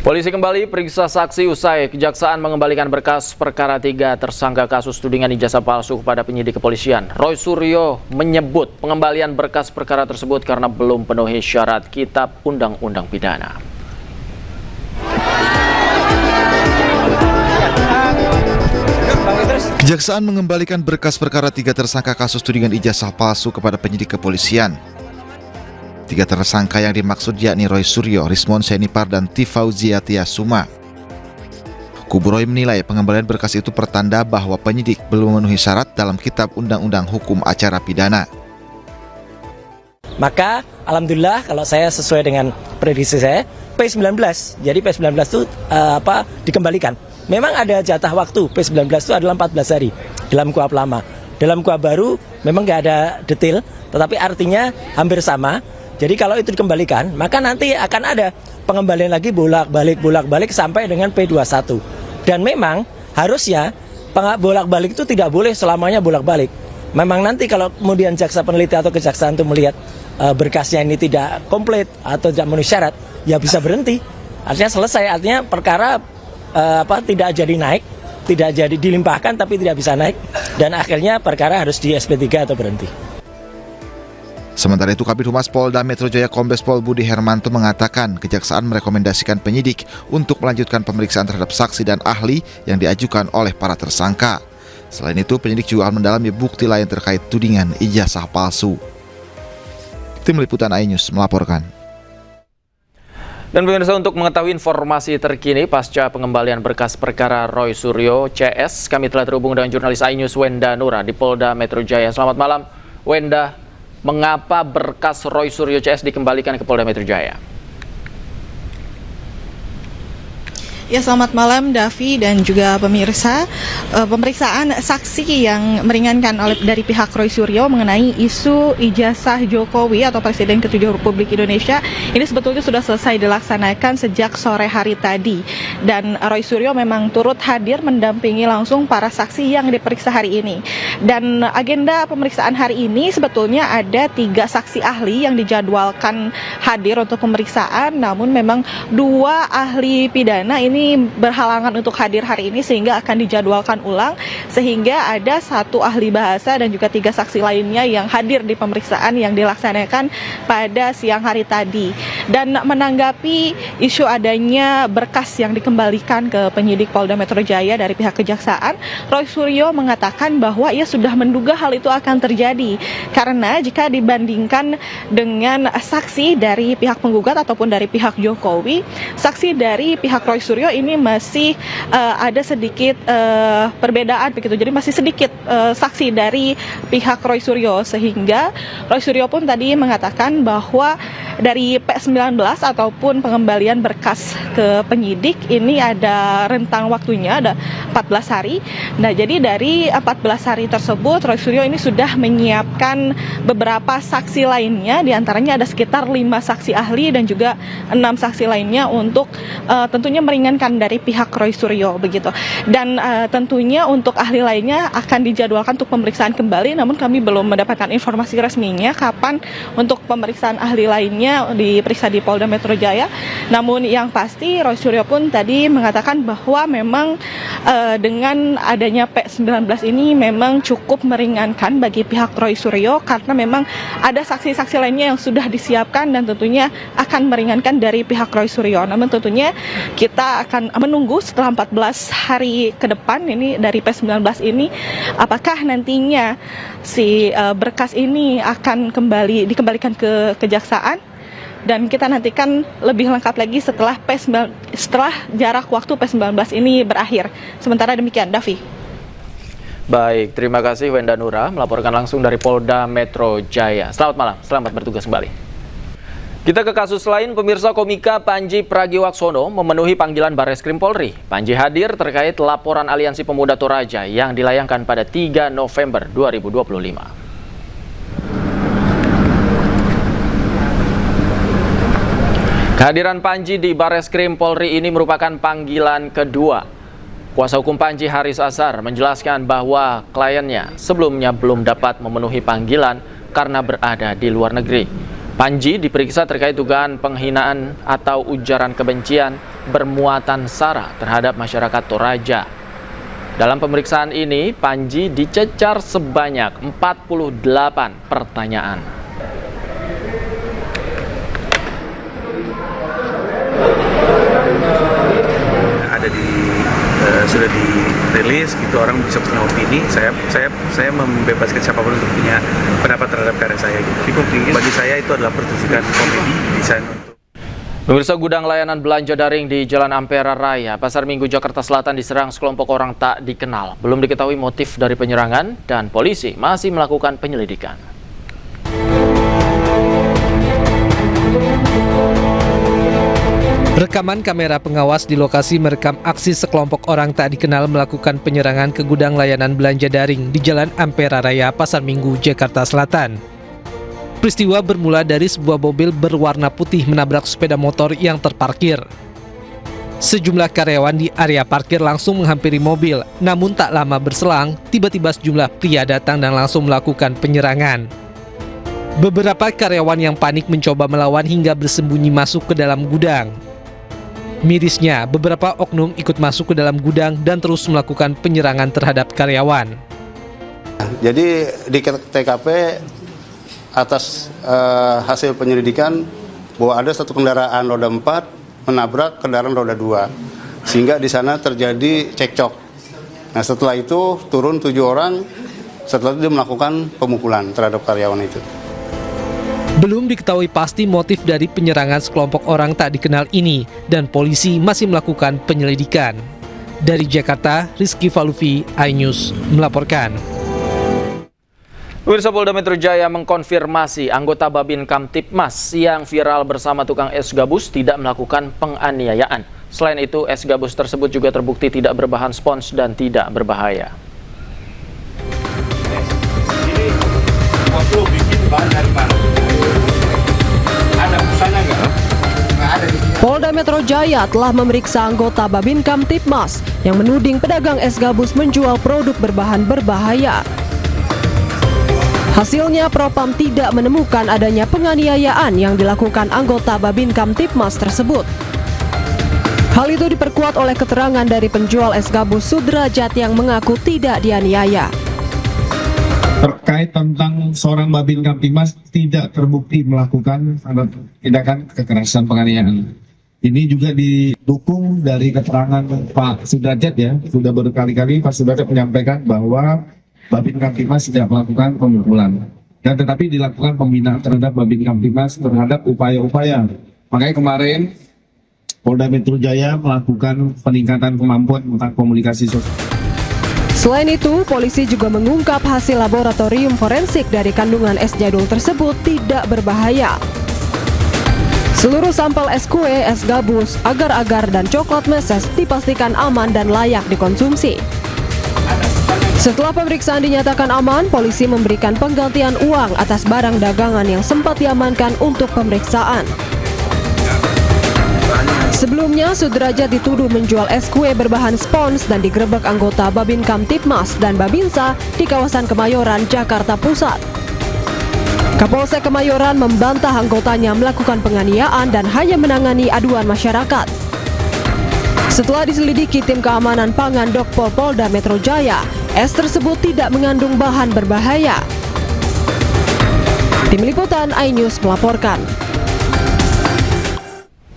Polisi kembali periksa saksi usai Kejaksaan mengembalikan berkas perkara 3 tersangka kasus tudingan ijazah palsu kepada penyidik kepolisian. Roy Suryo menyebut pengembalian berkas perkara tersebut karena belum penuhi syarat Kitab Undang-Undang Pidana. Kejaksaan mengembalikan berkas perkara 3 tersangka kasus tudingan ijazah palsu kepada penyidik kepolisian. 3 tersangka yang dimaksud yakni Roy Suryo, Rismon Senipar, dan Tifauzia Tiasuma. Kubu Roy menilai pengembalian berkas itu pertanda bahwa penyidik belum memenuhi syarat dalam Kitab Undang-Undang Hukum Acara Pidana. Maka alhamdulillah kalau saya sesuai dengan prediksi saya P19. Jadi P19 itu dikembalikan. Memang ada jatah waktu P19 itu adalah 14 hari dalam KUHP lama. Dalam KUHP baru memang nggak ada detail, tetapi artinya hampir sama. Jadi kalau itu dikembalikan, maka nanti akan ada pengembalian lagi bolak-balik sampai dengan P21. Dan memang harusnya bolak-balik itu tidak boleh selamanya bolak-balik. Memang nanti kalau kemudian jaksa peneliti atau kejaksaan itu melihat berkasnya ini tidak komplit atau tidak memenuhi syarat, ya bisa berhenti. Artinya selesai, artinya perkara tidak jadi naik, tidak jadi dilimpahkan tapi tidak bisa naik, dan akhirnya perkara harus di SP3 atau berhenti. Sementara itu, Kabid Humas Polda Metro Jaya Kombes Pol Budi Hermanto mengatakan Kejaksaan merekomendasikan penyidik untuk melanjutkan pemeriksaan terhadap saksi dan ahli yang diajukan oleh para tersangka. Selain itu, penyidik juga akan mendalami bukti lain terkait tudingan ijazah palsu. Tim Liputan iNews melaporkan. Dan pemirsa, untuk mengetahui informasi terkini pasca pengembalian berkas perkara Roy Suryo CS, kami telah terhubung dengan jurnalis iNews Wenda Nura di Polda Metro Jaya. Selamat malam, Wenda. Mengapa berkas Roy Suryo CS dikembalikan ke Polda Metro Jaya? Ya, selamat malam Davi dan juga pemirsa. Pemeriksaan saksi yang meringankan dari pihak Roy Suryo mengenai isu ijazah Jokowi atau Presiden ke-7 Republik Indonesia ini sebetulnya sudah selesai dilaksanakan sejak sore hari tadi. Dan Roy Suryo memang turut hadir mendampingi langsung para saksi yang diperiksa hari ini. Dan agenda pemeriksaan hari ini sebetulnya ada 3 saksi ahli yang dijadwalkan hadir untuk pemeriksaan, namun memang 2 ahli pidana ini berhalangan untuk hadir hari ini sehingga akan dijadwalkan ulang, sehingga ada 1 ahli bahasa dan juga 3 saksi lainnya yang hadir di pemeriksaan yang dilaksanakan pada siang hari tadi. Dan menanggapi isu adanya berkas yang dikembalikan ke penyidik Polda Metro Jaya dari pihak Kejaksaan, Roy Suryo mengatakan bahwa ia sudah menduga hal itu akan terjadi karena jika dibandingkan dengan saksi dari pihak penggugat ataupun dari pihak Jokowi, saksi dari pihak Roy Suryo ini masih ada sedikit perbedaan begitu. Jadi masih sedikit saksi dari pihak Roy Suryo, sehingga Roy Suryo pun tadi mengatakan bahwa dari P19 ataupun pengembalian berkas ke penyidik ini ada rentang waktunya, ada 14 hari. Nah, jadi dari 14 hari tersebut Roy Suryo ini sudah menyiapkan beberapa saksi lainnya, diantaranya ada sekitar 5 saksi ahli dan juga 6 saksi lainnya untuk tentunya meringankan dari pihak Roy Suryo begitu. Dan tentunya untuk ahli lainnya akan dijadwalkan untuk pemeriksaan kembali, namun kami belum mendapatkan informasi resminya kapan untuk pemeriksaan ahli lainnya diperiksa di Polda Metro Jaya. Namun yang pasti Roy Suryo pun tadi mengatakan bahwa memang dengan adanya P19 ini memang cukup meringankan bagi pihak Roy Suryo karena memang ada saksi-saksi lainnya yang sudah disiapkan dan tentunya akan meringankan dari pihak Roy Suryo. Namun tentunya kita akan menunggu setelah 14 hari ke depan ini dari P19 ini apakah nantinya si berkas ini akan dikembalikan ke Kejaksaan, dan kita nantikan lebih lengkap lagi setelah jarak waktu P19 ini berakhir. Sementara demikian, Davi. Baik, terima kasih Wenda Nura melaporkan langsung dari Polda Metro Jaya. Selamat malam, selamat bertugas kembali. Kita ke kasus lain, pemirsa. Komika Panji Pragiwaksono memenuhi panggilan Barreskrim Polri. Panji hadir terkait laporan Aliansi Pemuda Toraja yang dilayangkan pada 3 November 2025. Kehadiran Panji di Barreskrim Polri ini merupakan panggilan kedua. Kuasa hukum Panji, Haris Azhar, menjelaskan bahwa kliennya sebelumnya belum dapat memenuhi panggilan karena berada di luar negeri. Panji diperiksa terkait dugaan penghinaan atau ujaran kebencian bermuatan sara terhadap masyarakat Toraja. Dalam pemeriksaan ini, Panji dicecar sebanyak 48 pertanyaan. Sudah dirilis gitu, orang bisa punya opini. Saya membebaskan siapapun untuk punya pendapat terhadap karya saya gitu. Bagi saya itu adalah pertunjukan komedi desain untuk Pemirsa, gudang layanan belanja daring di Jalan Ampera Raya, Pasar Minggu, Jakarta Selatan diserang sekelompok orang tak dikenal. Belum diketahui motif dari penyerangan dan polisi masih melakukan penyelidikan. Rekaman kamera pengawas di lokasi merekam aksi sekelompok orang tak dikenal melakukan penyerangan ke gudang layanan belanja daring di Jalan Ampera Raya, Pasar Minggu, Jakarta Selatan. Peristiwa bermula dari sebuah mobil berwarna putih menabrak sepeda motor yang terparkir. Sejumlah karyawan di area parkir langsung menghampiri mobil, namun tak lama berselang, tiba-tiba sejumlah pria datang dan langsung melakukan penyerangan. Beberapa karyawan yang panik mencoba melawan hingga bersembunyi masuk ke dalam gudang. Mirisnya, beberapa oknum ikut masuk ke dalam gudang dan terus melakukan penyerangan terhadap karyawan. Jadi di TKP atas hasil penyelidikan bahwa ada satu kendaraan roda 4 menabrak kendaraan roda 2, sehingga di sana terjadi cekcok. Nah, setelah itu turun 7 orang, setelah itu dia melakukan pemukulan terhadap karyawan itu. Belum diketahui pasti motif dari penyerangan sekelompok orang tak dikenal ini dan polisi masih melakukan penyelidikan. Dari Jakarta, Rizky Falufi, iNews melaporkan. Pemirsa, Polda Metro Jaya mengkonfirmasi anggota Babin Kamtipmas yang viral bersama tukang es gabus tidak melakukan penganiayaan. Selain itu, es gabus tersebut juga terbukti tidak berbahan spons dan tidak berbahaya. Polda Metro Jaya telah memeriksa anggota Babin Kamtipmas yang menuding pedagang es gabus menjual produk berbahan berbahaya. Hasilnya, Propam tidak menemukan adanya penganiayaan yang dilakukan anggota Babin Kamtipmas tersebut. Hal itu diperkuat oleh keterangan dari penjual es gabus Sudrajat yang mengaku tidak dianiaya. Terkait tentang seorang Babin Kamtipmas tidak terbukti melakukan tindakan kekerasan penganiayaan. Ini juga didukung dari keterangan Pak Sudrajat ya. Sudah berkali-kali Pak Sudrajat menyampaikan bahwa Babin Kamtipmas tidak melakukan pemukulan. Dan tetapi dilakukan pembinaan terhadap Babin Kamtipmas terhadap upaya-upaya. Makanya kemarin Polda Metro Jaya melakukan peningkatan kemampuan tentang komunikasi sosial. Selain itu, polisi juga mengungkap hasil laboratorium forensik dari kandungan es jadul tersebut tidak berbahaya. Seluruh sampel es kue, es gabus, agar-agar, dan coklat meses dipastikan aman dan layak dikonsumsi. Setelah pemeriksaan dinyatakan aman, polisi memberikan penggantian uang atas barang dagangan yang sempat diamankan untuk pemeriksaan. Sebelumnya, Sudrajat dituduh menjual es kue berbahan spons dan digerebek anggota Babin Kamtipmas dan Babinsa di kawasan Kemayoran, Jakarta Pusat. Kapolsek Kemayoran membantah anggotanya melakukan penganiayaan dan hanya menangani aduan masyarakat. Setelah diselidiki tim keamanan pangan Dokpol Polda Metro Jaya, es tersebut tidak mengandung bahan berbahaya. Tim Liputan iNews melaporkan.